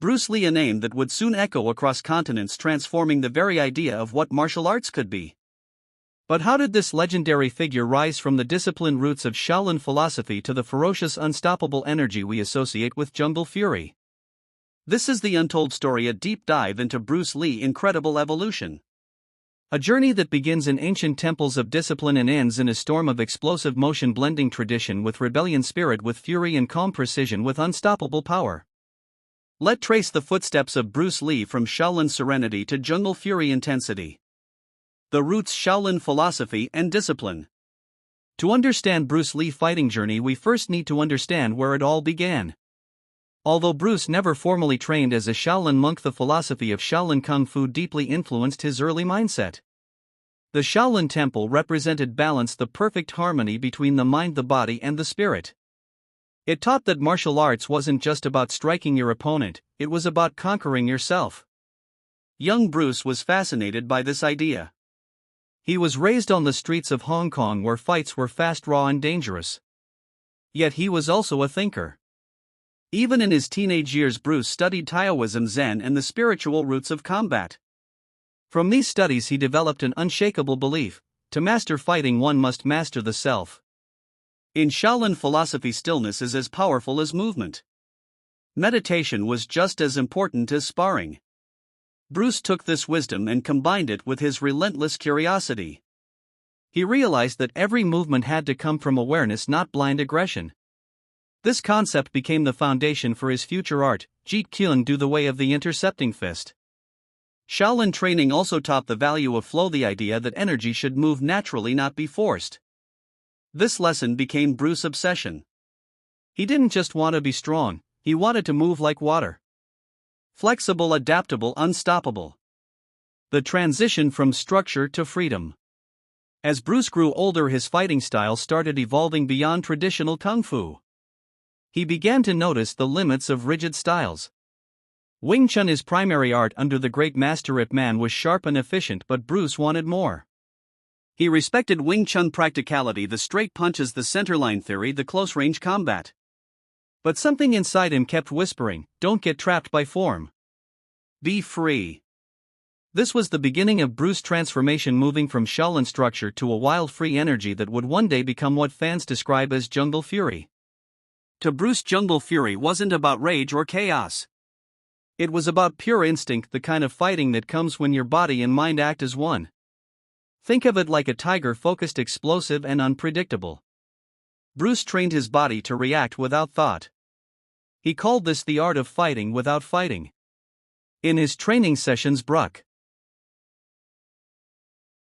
Bruce Lee, a name that would soon echo across continents, transforming the very idea of what martial arts could be. But how did this legendary figure rise from the disciplined roots of Shaolin philosophy to the ferocious, unstoppable energy we associate with jungle fury? This is the untold story, a deep dive into Bruce Lee's incredible evolution. A journey that begins in ancient temples of discipline and ends in a storm of explosive motion, blending tradition with rebellion, spirit with fury, and calm precision with unstoppable power. Let's trace the footsteps of Bruce Lee from Shaolin serenity to jungle fury intensity. The roots: Shaolin philosophy and discipline. To understand Bruce Lee's fighting journey, we first need to understand where it all began. Although Bruce never formally trained as a Shaolin monk, the philosophy of Shaolin Kung Fu deeply influenced his early mindset. The Shaolin Temple represented balance, the perfect harmony between the mind, the body, and the spirit. It taught that martial arts wasn't just about striking your opponent, it was about conquering yourself. Young Bruce was fascinated by this idea. He was raised on the streets of Hong Kong, where fights were fast, raw, and dangerous. Yet he was also a thinker. Even in his teenage years, Bruce studied Taoism, Zen, and the spiritual roots of combat. From these studies, he developed an unshakable belief: to master fighting, one must master the self. In Shaolin philosophy, stillness is as powerful as movement. Meditation was just as important as sparring. Bruce took this wisdom and combined it with his relentless curiosity. He realized that every movement had to come from awareness, not blind aggression. This concept became the foundation for his future art, Jeet Kune Do, the way of the intercepting fist. Shaolin training also taught the value of flow, the idea that energy should move naturally, not be forced. This lesson became Bruce's obsession. He didn't just want to be strong, he wanted to move like water. Flexible, adaptable, unstoppable. The transition from structure to freedom. As Bruce grew older, his fighting style started evolving beyond traditional kung fu. He began to notice the limits of rigid styles. Wing Chun, his primary art under the great master Ip Man, was sharp and efficient, but Bruce wanted more. He respected Wing Chun practicality, the straight punches, the centerline theory, the close-range combat. But something inside him kept whispering, don't get trapped by form. Be free. This was the beginning of Bruce's transformation, moving from Shaolin structure to a wild, free energy that would one day become what fans describe as jungle fury. To Bruce, jungle fury wasn't about rage or chaos. It was about pure instinct, the kind of fighting that comes when your body and mind act as one. Think of it like a tiger, focused, explosive, and unpredictable. Bruce trained his body to react without thought. He called this the art of fighting without fighting. In his training sessions, Bruck